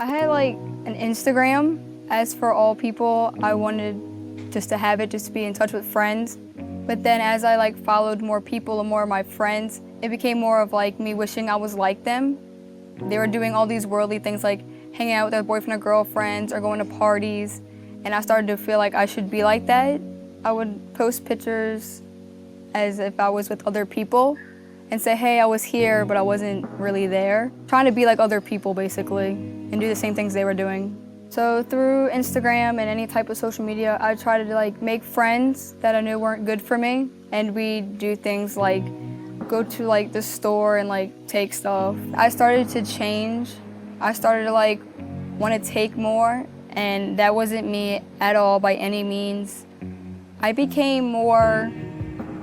I had like an Instagram. As for all people, I wanted just to have it, just to be in touch with friends. But then as I like followed more people and more of my friends, it became more of like me wishing I was like them. They were doing all these worldly things like hanging out with their boyfriend or girlfriends or going to parties. And I started to feel like I should be like that. I would post pictures as if I was with other people and say, hey, I was here, but I wasn't really there. Trying to be like other people, basically, and do the same things they were doing. So through Instagram and any type of social media, I tried to like make friends that I knew weren't good for me. And we do things like go to like the store and like take stuff. I started to change. I started to like want to take more, and that wasn't me at all by any means. I became more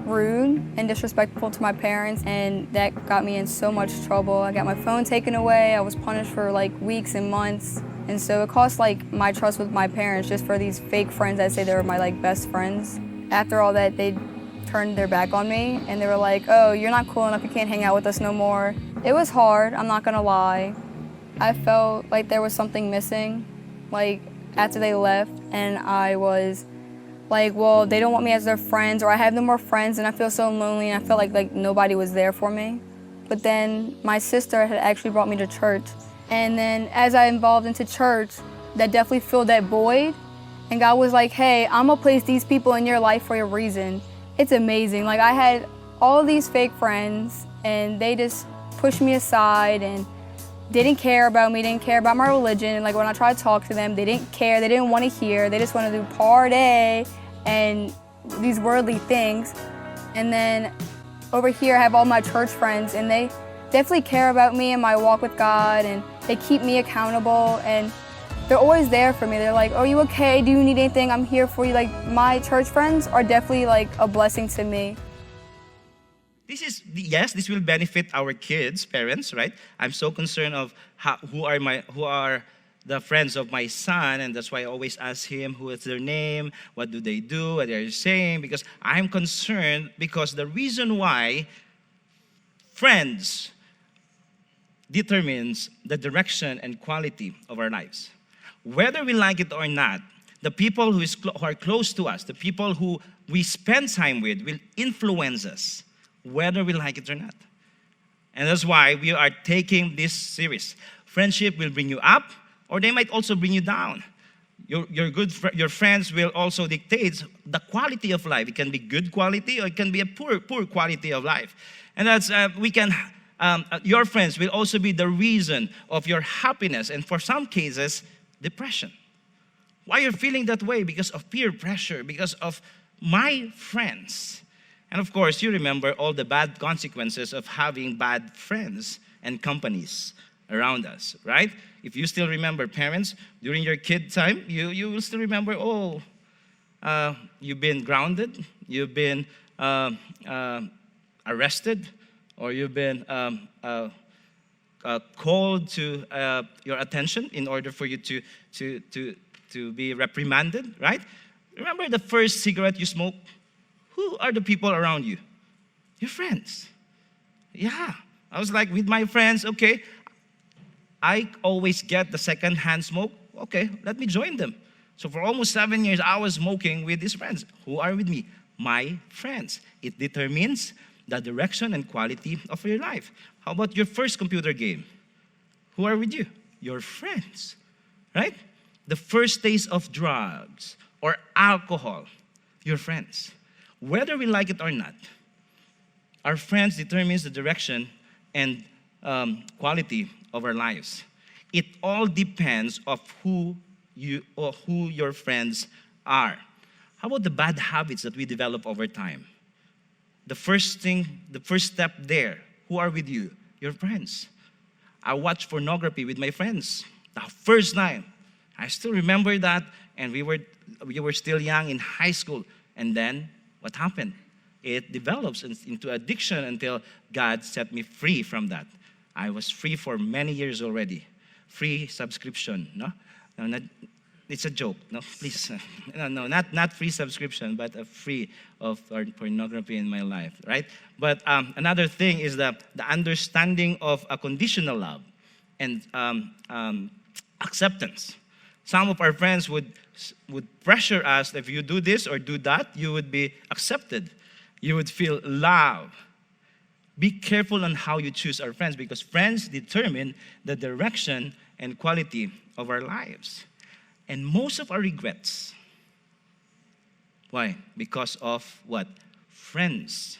rude and disrespectful to my parents, and that got me in so much trouble. I got my phone taken away. I was punished for like weeks and months. And so it cost like my trust with my parents just for these fake friends that say they were my like best friends. After all that, they turned their back on me and they were like, oh, you're not cool enough, you can't hang out with us no more. It was hard, I'm not gonna lie. I felt like there was something missing, like after they left, and I was like, well, they don't want me as their friends, or I have no more friends and I feel so lonely, and I felt like nobody was there for me. But then my sister had actually brought me to church. And then as I evolved into church, that definitely filled that void. And God was like, hey, I'm gonna place these people in your life for a reason. It's amazing. Like I had all these fake friends and they just pushed me aside and didn't care about me, didn't care about my religion. Like when I tried to talk to them, they didn't care, they didn't want to hear, they just wanted to party and these worldly things. And then over here I have all my church friends, and they definitely care about me and my walk with God, and they keep me accountable, and they're always there for me. They're like, are you okay? Do you need anything? I'm here for you. Like my church friends are definitely like a blessing to me. Yes, this will benefit our kids, parents, right? I'm so concerned of who are the friends of my son, and that's why I always ask him who is their name, what do they do, what they're saying, because I'm concerned, because the reason why friends determines the direction and quality of our lives. Whether we like it or not, the people who are close to us, the people who we spend time with, will influence us, whether we like it or not. And that's why we are taking this series. Friendship will bring you up, or they might also bring you down. Your friends will also dictate the quality of life. It can be good quality, or it can be a poor quality of life. And that's your friends will also be the reason of your happiness, and for some cases, depression. Why you're feeling that way? Because of peer pressure, because of my friends. And of course, you remember all the bad consequences of having bad friends and companies around us, right? If you still remember, parents, during your kid time, you will still remember, you've been grounded, you've been arrested, or you've been called to your attention in order for you to be reprimanded, right? Remember the first cigarette you smoked? Who are the people around you? Your friends. Yeah. I was like, with my friends, okay, I always get the second-hand smoke. Okay, let me join them. So for almost 7 years, I was smoking with these friends. Who are with me? My friends. It determines the direction and quality of your life. How about your first computer game? Who are with you? Your friends, right? The first taste of drugs or alcohol, your friends. Whether we like it or not, our friends determines the direction and quality of our lives. It all depends of who your friends are. How about the bad habits that we develop over time? The first step there, who are with you? Your friends. I watched pornography with my friends. The first time. I still remember that, and we were still young in high school. And then, what happened? It develops into addiction until God set me free from that. I was free for many years already. Free subscription, no? No, it's a joke. No, please. No, not free subscription, but a free of pornography in my life, right? But another thing is the understanding of a conditional love. And acceptance. Some of our friends would pressure us that if you do this or do that, you would be accepted. You would feel love. Be careful on how you choose our friends because friends determine the direction and quality of our lives. And most of our regrets, why? Because of what? Friends.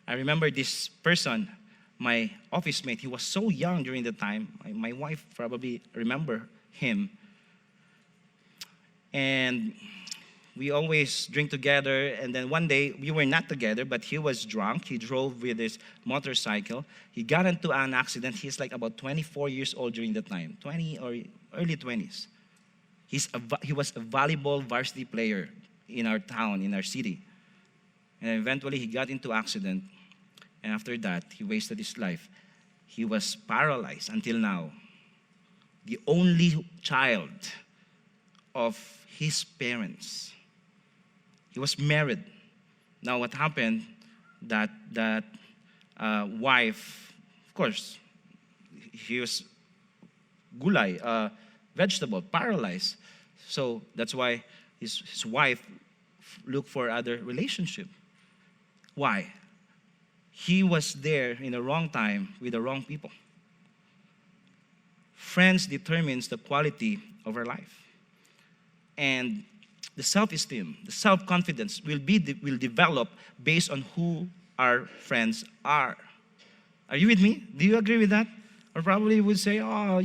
I remember this person, my office mate, he was so young during the time. My wife probably remember him. And we always drink together. And then one day, we were not together, but he was drunk. He drove with his motorcycle. He got into an accident. He's like about 24 years old during the time, 20 or early 20s. He was a volleyball varsity player in our town, in our city. And eventually, he got into accident. And after that, he wasted his life. He was paralyzed until now. The only child of his parents. He was married. Now, what happened? That wife, of course, he was gulay, vegetable, paralyzed. So that's why his wife looked for other relationship. Why? He was there in the wrong time with the wrong people. Friends determines the quality of our life. And the self-esteem, the self-confidence will develop based on who our friends are. Are you with me? Do you agree with that? Or probably would say, why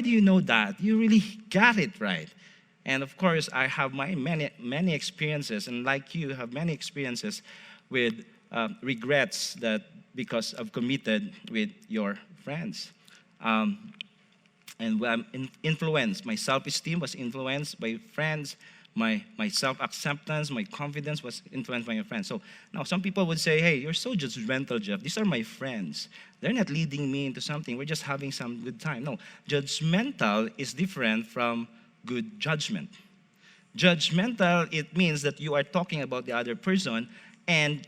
do you know that? You really got it right. And of course, I have my many experiences, and like you, have many experiences with regrets that because I've committed with your friends. And I'm influenced. My self-esteem was influenced by friends. My self-acceptance, my confidence was influenced by my friends. So now some people would say, hey, you're so judgmental, Jeff. These are my friends. They're not leading me into something. We're just having some good time. No, judgmental is different from good judgment. Judgmental, it means that you are talking about the other person and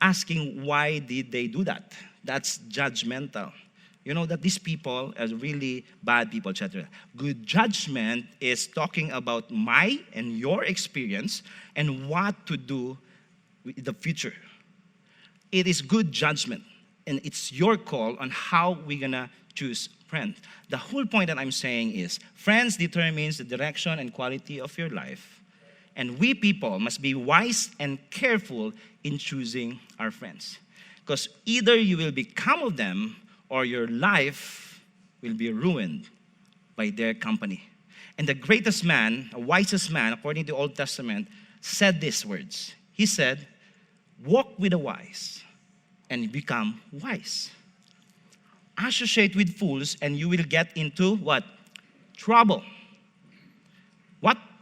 asking why did they do that. That's judgmental. You know that these people are really bad people, etc. Good judgment is talking about my and your experience and what to do in the future. It is good judgment, and it's your call on how we're gonna choose friends. The whole point that I'm saying is, friends determines the direction and quality of your life, and we people must be wise and careful in choosing our friends. Because either you will become of them, or your life will be ruined by their company. And the greatest man, the wisest man, according to the Old Testament, said these words. He said, walk with the wise and become wise. Associate with fools and you will get into what? Trouble.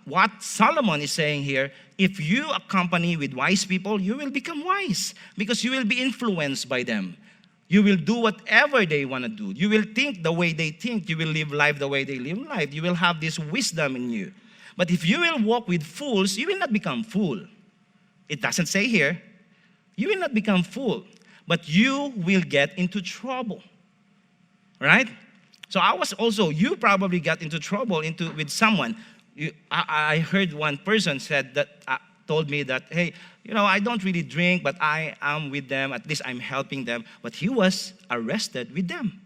What Solomon is saying here, if you accompany with wise people, you will become wise because you will be influenced by them. You will do whatever they want to do. You will think the way they think. You will live life the way they live life. You will have this wisdom in you. But if you will walk with fools, you will not become fool. It doesn't say here. You will not become fool, but you will get into trouble. Right? So you probably got into trouble with someone. I heard one person said that, told me that, hey, I don't really drink, but I am with them. At least I'm helping them. But he was arrested with them.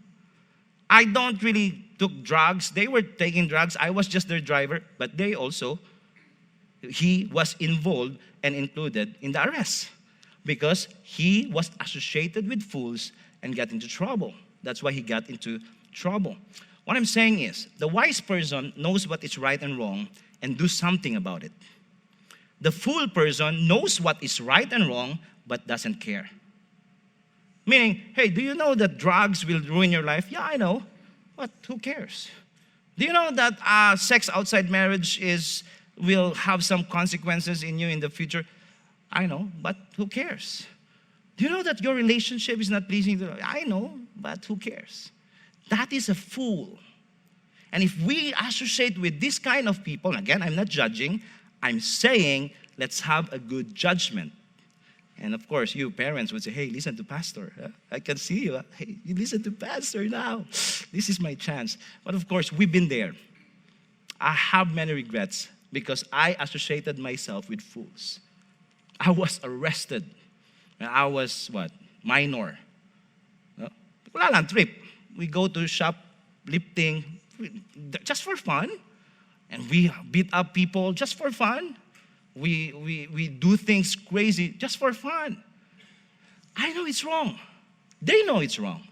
I don't really took drugs. They were taking drugs. I was just their driver. But he was involved and included in the arrest because he was associated with fools and got into trouble. That's why he got into trouble. What I'm saying is, the wise person knows what is right and wrong and do something about it. The fool person knows what is right and wrong, but doesn't care. Meaning, hey, do you know that drugs will ruin your life? Yeah, I know, but who cares? Do you know that sex outside marriage will have some consequences in you in the future? I know, but who cares? Do you know that your relationship is not pleasing to the Lord? I know, but who cares? That is a fool. And if we associate with this kind of people, again, I'm not judging, I'm saying, let's have a good judgment. And of course, you parents would say, hey, listen to pastor. I can see you. Hey, you listen to pastor now. This is my chance. But of course, we've been there. I have many regrets because I associated myself with fools. I was arrested. I was, minor. Wala lang, trip. We go to shoplifting just for fun. And we beat up people just for fun. We do things crazy just for fun. I know it's wrong. They know it's wrong.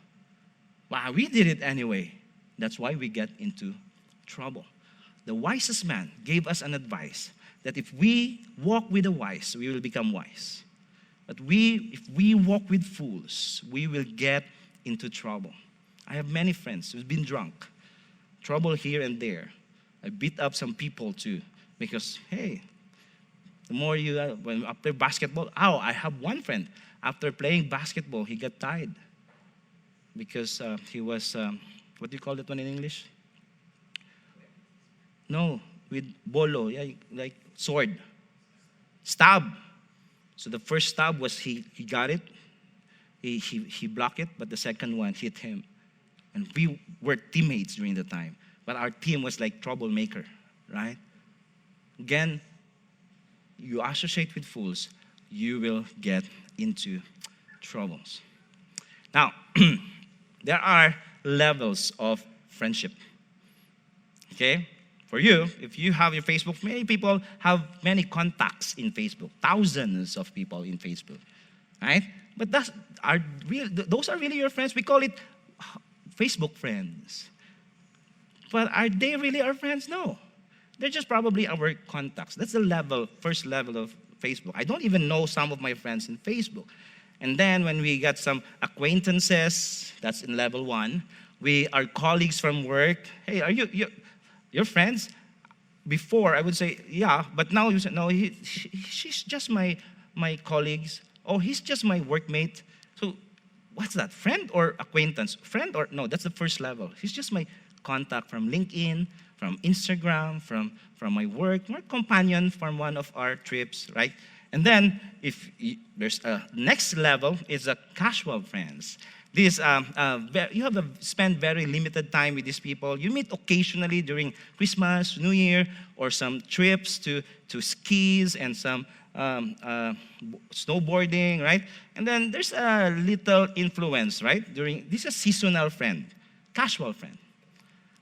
But we did it anyway. That's why we get into trouble. The wisest man gave us an advice that if we walk with the wise, we will become wise. But if we walk with fools, we will get into trouble. I have many friends who've been drunk. Trouble here and there. I beat up some people too because, hey, the more you, after basketball, I have one friend. After playing basketball, he got tied because he was, what do you call that one in English? No, with bolo, yeah, like sword. Stab. So the first stab was he got it. He blocked it, but the second one hit him. And we were teammates during the time. But our team was like troublemaker, right? Again, you associate with fools, you will get into troubles. Now, there are levels of friendship. Okay? For you, if you have your Facebook, many people have many contacts in Facebook. Thousands of people in Facebook. Right? But those are really your friends. We call it Facebook friends. But are they really our friends? No. They're just probably our contacts. That's the first level of Facebook. I don't even know some of my friends in Facebook. And then when we got some acquaintances, that's in level 1. We are colleagues from work. Hey, are you're friends? Before, I would say, yeah. But now you say, no, she's just my colleagues. Oh, he's just my workmate. So what's that, friend or acquaintance? Friend or, no, that's the first level. He's just my contact from LinkedIn, from Instagram, from my work companion from one of our trips, right? And then, if there's a next level, is a casual friends. This, you have to spend very limited time with these people. You meet occasionally during Christmas, New Year, or some trips to skis and some snowboarding, right? And then there's a little influence, right? This is a seasonal friend, casual friend.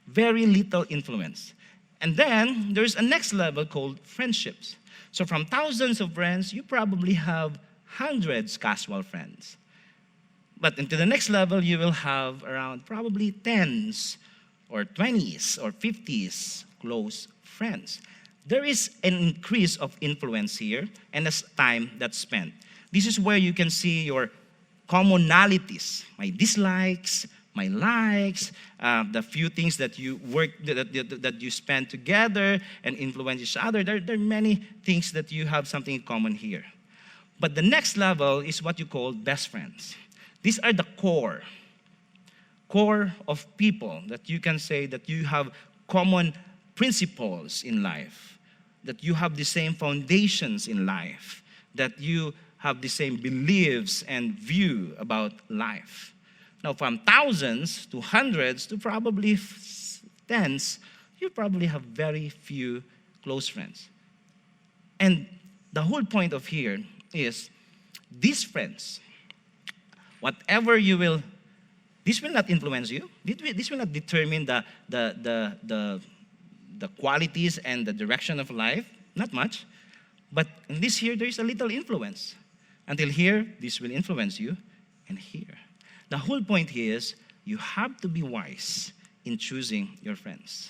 Very little influence. And then there's a next level called friendships. So from thousands of friends, you probably have hundreds casual friends. But into the next level, you will have around probably 10s or 20s or 50s close friends. There is an increase of influence here and as time that's spent. This is where you can see your commonalities, my dislikes, my likes, the few things that you work, that you spend together and influence each other. There are many things that you have something in common here. But the next level is what you call best friends. These are the core of people that you can say that you have common principles in life, that you have the same foundations in life, that you have the same beliefs and view about life. Now, from thousands to hundreds to probably tens, you probably have very few close friends. And the whole point of here is these friends, whatever you will, this will not influence you. This will not determine the qualities and the direction of life. Not much. But in this here, there is a little influence. Until here, this will influence you. And here. The whole point here is you have to be wise in choosing your friends.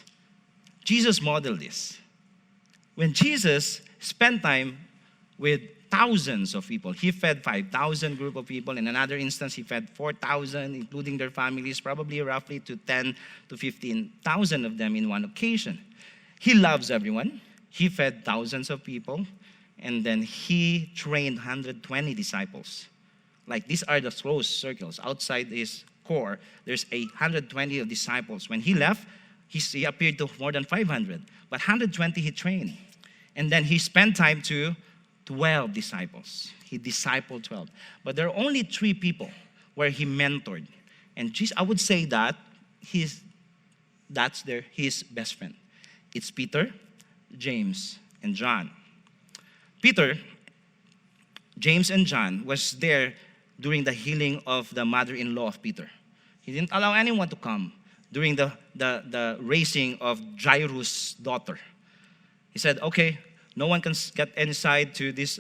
Jesus modeled this. When Jesus spent time with thousands of people, he fed 5,000 group of people. In another instance, he fed 4,000, including their families, probably roughly to 10 to 15,000 of them in one occasion. He loves everyone. He fed thousands of people. And then he trained 120 disciples. Like these are the close circles. Outside his core, there's 120 of disciples. When he left, he appeared to more than 500. But 120 he trained. And then he spent time to 12 disciples. He discipled 12. But there are only 3 people where he mentored. And Jesus, I would say that that's his best friend. It's Peter, James, and John. Peter, James, and John was there during the healing of the mother-in-law of Peter. He didn't allow anyone to come during the raising of Jairus' daughter. He said, okay, no one can get inside to this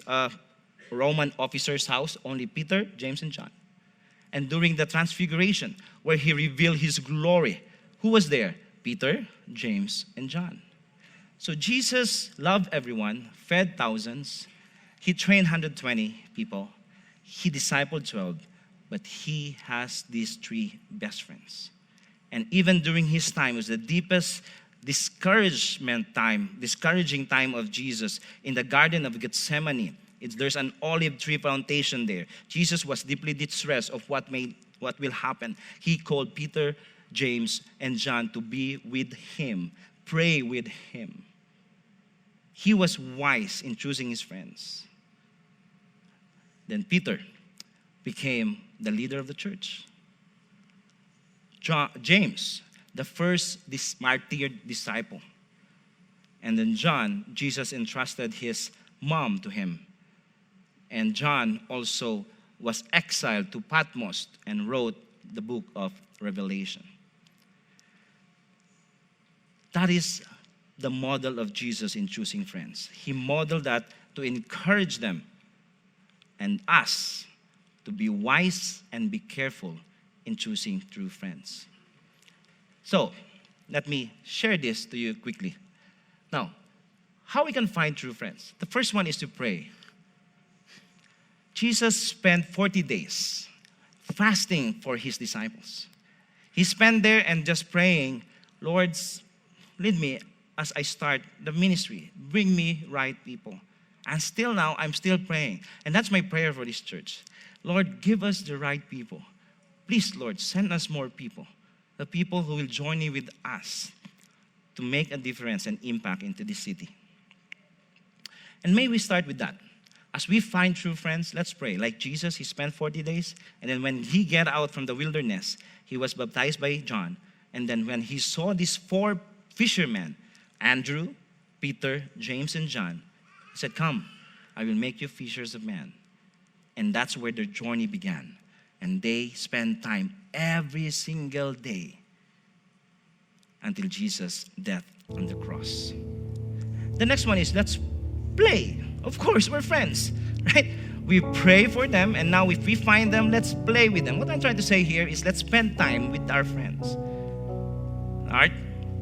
Roman officer's house, only Peter, James, and John. And during the transfiguration, where he revealed his glory, who was there? Peter, James, and John. So Jesus loved everyone, fed thousands. He trained 120 people. He discipled 12, but he has these 3 best friends. And even during his time, it was the deepest discouraging time of Jesus in the Garden of Gethsemane. There's an olive tree plantation there. Jesus was deeply distressed of what will happen. He called Peter, James, and John to be with him, pray with him. He was wise in choosing his friends. Then Peter became the leader of the church. James, the first martyred disciple. And then John, Jesus entrusted his mom to him. And John also was exiled to Patmos and wrote the book of Revelation. That is the model of Jesus in choosing friends. He modeled that to encourage them and us to be wise and be careful in choosing true friends. So, let me share this to you quickly. Now, how we can find true friends? The first one is to pray. Jesus spent 40 days fasting for his disciples. He spent there and just praying, Lord, lead me as I start the ministry. Bring me right people. And still now, I'm still praying. And that's my prayer for this church. Lord, give us the right people. Please, Lord, send us more people. The people who will join in with us to make a difference and impact into this city. And may we start with that. As we find true friends, let's pray. Like Jesus, he spent 40 days. And then when he got out from the wilderness, he was baptized by John. And then when he saw these 4 fishermen, Andrew, Peter, James, and John, he said, come, I will make you fishers of men. And that's where their journey began. And they spent time every single day until Jesus' death on the cross. The next one is let's play. Of course, we're friends, right? We pray for them, and now if we find them, let's play with them. What I'm trying to say here is let's spend time with our friends. All right?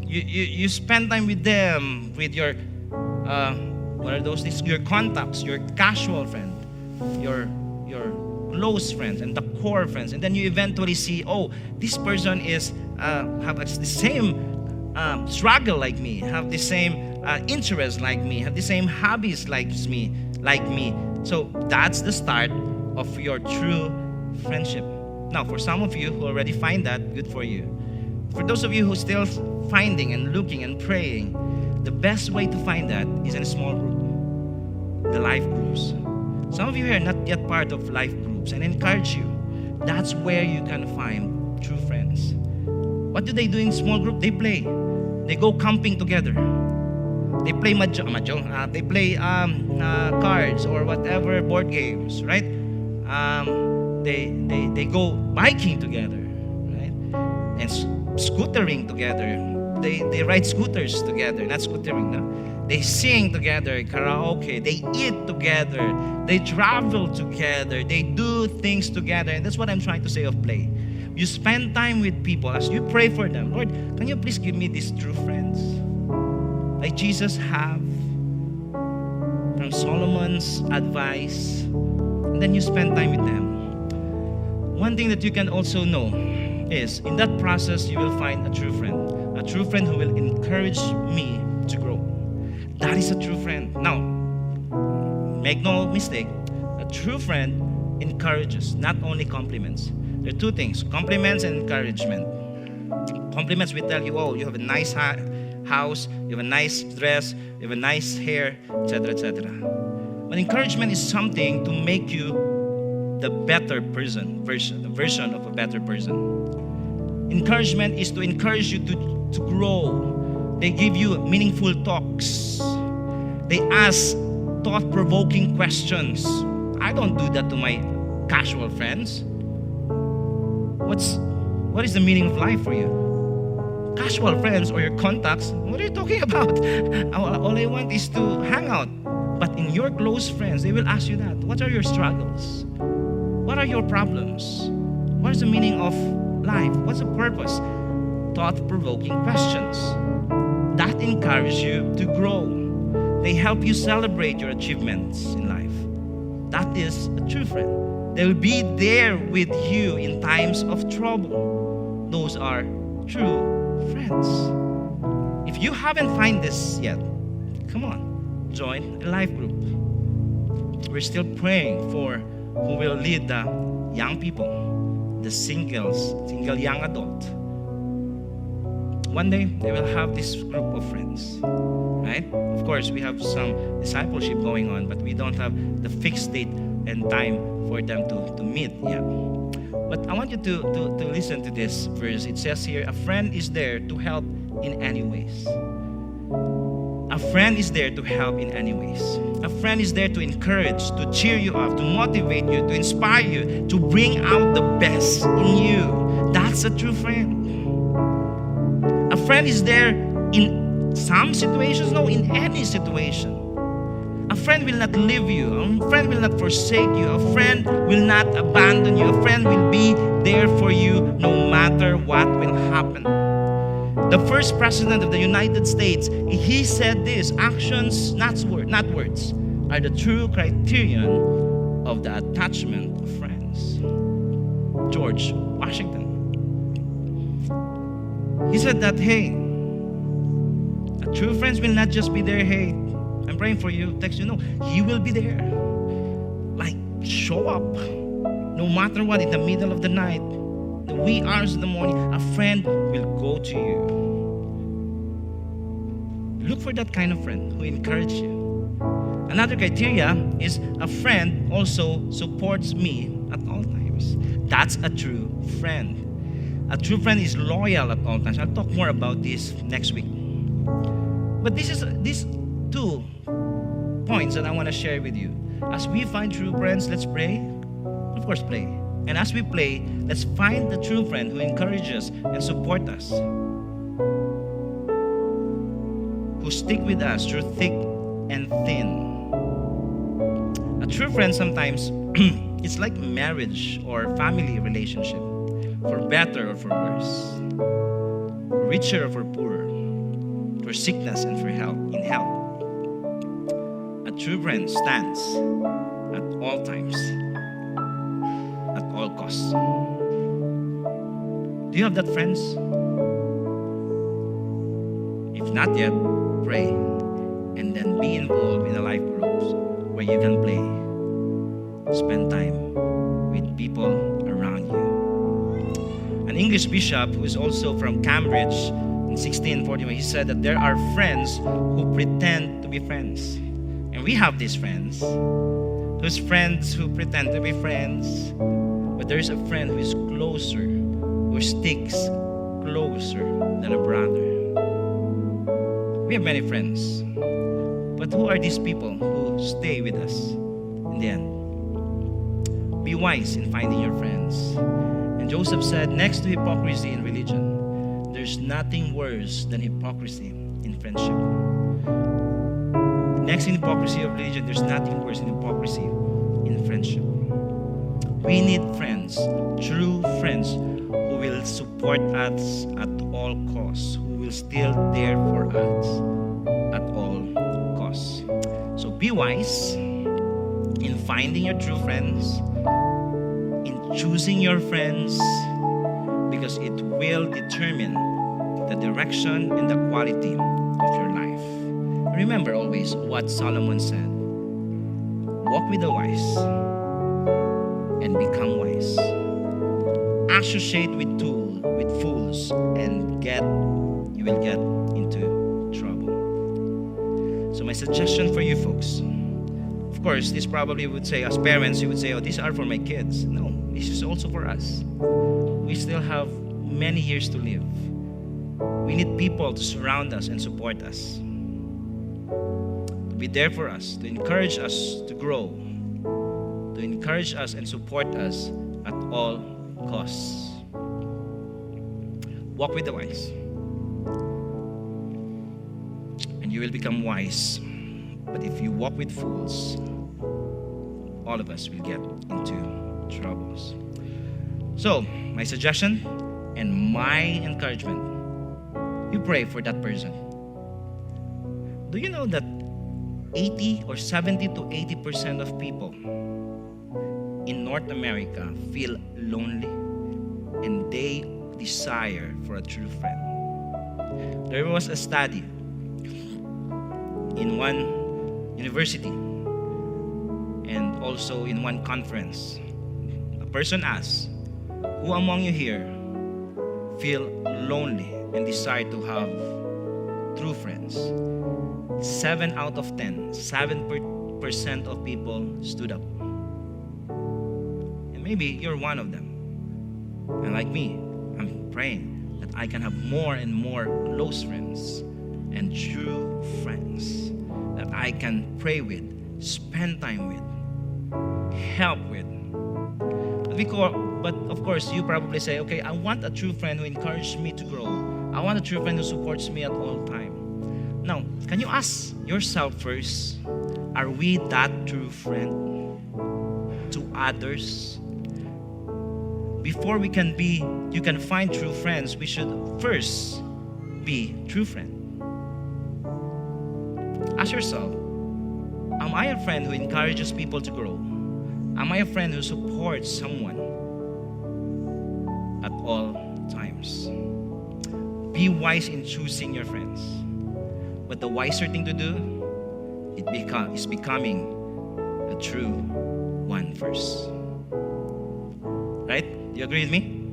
You spend time with them, with your, what are those things? Your contacts, your casual friend, your close friends, and the core friends. And then you eventually see, oh, this person is have the same struggle like me, have the same interests like me, have the same hobbies like me. So that's the start of your true friendship. Now, for some of you who already find that, good for you. For those of you who are still finding and looking and praying, the best way to find that is in a small group, the life groups. Some of you are not yet part of life groups, and I encourage you. That's where you can find true friends. What do they do in small group? They play. They go camping together. They play mahjong. They play cards or whatever board games, right? They go biking together, right? And scootering together. They ride scooters together, not scootering. No? They sing together, karaoke. They eat together. They travel together. They do things together. And that's what I'm trying to say of play. You spend time with people as you pray for them. Lord, can you please give me these true friends? Like Jesus have from Solomon's advice. And then you spend time with them. One thing that you can also know is in that process you will find a true friend. A true friend who will encourage me to grow. That is a true friend. Now, make no mistake, a true friend encourages, not only compliments. There are 2 things, compliments and encouragement. Compliments will tell you, oh, you have a nice house, you have a nice dress, you have a nice hair, etc., etc. But encouragement is something to make you the better the version of a better person. Encouragement is to encourage you to grow. They give you meaningful talks. They ask thought-provoking questions. I don't do that to my casual friends. What is the meaning of life for you? Casual friends or your contacts, what are you talking about? All I want is to hang out. But in your close friends, they will ask you that. What are your struggles? What are your problems? What is the meaning of life? What's the purpose? Thought-provoking questions. That encourage you to grow. They help you celebrate your achievements in life. That is a true friend. They'll be there with you in times of trouble. Those are true friends. If you haven't found this yet, come on, join a life group. We're still praying for who will lead the young people, the single young adult. One day they will have this group of friends, right? Of course, we have some discipleship going on, but we don't have the fixed date and time for them to meet yet. But I want you to listen to this verse. It says here, a friend is there to help in any ways. A friend is there to help in any ways. A friend is there to encourage, to cheer you up, to motivate you, to inspire you, to bring out the best in you. That's a true friend. A friend is there in some situations, no, in any situation. A friend will not leave you. A friend will not forsake you. A friend will not abandon you. A friend will be there for you no matter what will happen. The first president of the United States, he said this, actions, not words, are the true criterion of the attachment of friends. George Washington. He said that, hey, true friends will not just be there, hey, I'm praying for you, text you. No, he will be there. Like, show up. No matter what, in the middle of the night, the wee hours of the morning, a friend will go to you. Look for that kind of friend who encourages you. Another criteria is a friend also supports me at all times. That's a true friend. A true friend is loyal at all times. I'll talk more about this next week. But these two points that I want to share with you. As we find true friends, let's pray. Of course, pray. And as we pray, let's find the true friend who encourages and supports us, who stick with us through thick and thin. A true friend sometimes it's like marriage or family relationship, for better or for worse, for richer or for poorer, for sickness and for health. In health, a true friend stands at all times, at all costs. Do you have that, friends? If not yet, pray and then be involved in a life groups where you can play, spend time with people around you. An English bishop who is also from Cambridge in 1641, he said that there are friends who pretend to be friends. And we have these friends. Those friends who pretend to be friends. But there is a friend who is closer, who sticks closer than a brother. We have many friends. But who are these people who stay with us in the end? Be wise in finding your friends. And Joseph said, next to hypocrisy in religion, there's nothing worse than hypocrisy in friendship. Next in hypocrisy of religion, there's nothing worse than hypocrisy in friendship. We need friends, true friends, who will support us at all costs, who will still there for us at all costs. So be wise in finding your true friends, in choosing your friends, because it will determine the direction and the quality of your life. Remember always what Solomon said. Walk with the wise and become wise. Associate with fools and you will get into trouble. So my suggestion for you folks, of Of course, this probably would say, as parents, you would say, oh, these are for my kids. No, this is also for us. We still have many years to live. We need people to surround us and support us, to be there for us, to encourage us to grow, to encourage us and support us at all costs. Walk with the wise, and you will become wise. But if you walk with fools, all of us will get into troubles. So, my suggestion and my encouragement, you pray for that person. Do you know that 80 or 70 to 80% of people in North America feel lonely and they desire for a true friend? There was a study in one university and also in one conference. A person asked, who among you here feel lonely and desire to have true friends? 7 out of 10, 7% of people stood up. And maybe you're one of them. And like me, I'm praying that I can have more and more close friends and true friends that I can pray with, spend time with, help with. But of course, you probably say, okay, I want a true friend who encourages me to grow. I want a true friend who supports me at all times. Now, can you ask yourself first, are we that true friend to others? Before you can find true friends, we should first be true friends. Ask yourself, am I a friend who encourages people to grow? Am I a friend who supports someone at all times? Be wise in choosing your friends. But the wiser thing to do is becoming a true one first. Right? Do you agree with me?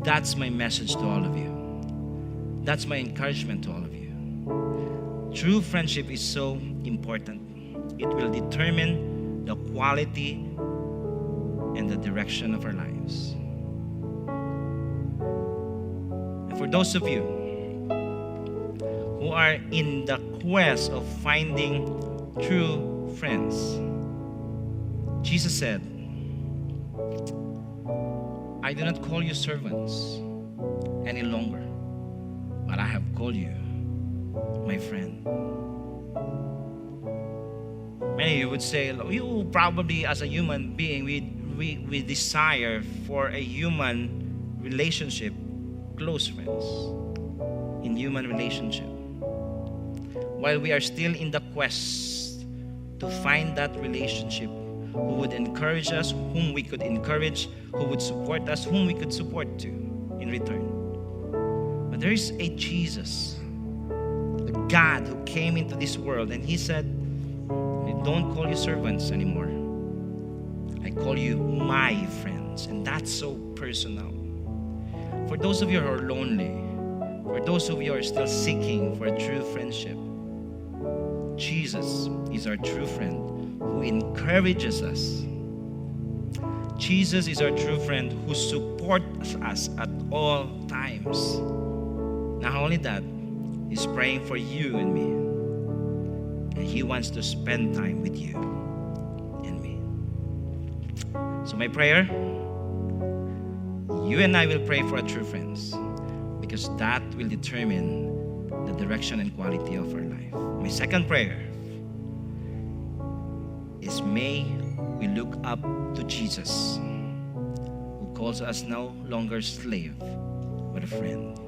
That's my message to all of you. That's my encouragement to all of you. True friendship is so important. It will determine the quality and the direction of our lives. And for those of you who are in the quest of finding true friends, Jesus said, I do not call you servants any longer, but I have called you my friend. Many of you would say, you probably as a human being, we desire for a human relationship, close friends, in human relationship. While we are still in the quest to find that relationship, who would encourage us, whom we could encourage, who would support us, whom we could support too in return. But there is a Jesus, a God who came into this world, and He said, I don't call you servants anymore. I call you my friends. And that's so personal. For those of you who are lonely, for those of you who are still seeking for a true friendship, Jesus is our true friend who encourages us. Jesus is our true friend who supports us at all times. Not only that, He's praying for you and me. And He wants to spend time with you and me. So my prayer, you and I will pray for our true friends, because that will determine the direction and quality of our life. My second prayer is, may we look up to Jesus, who calls us no longer slave, but a friend.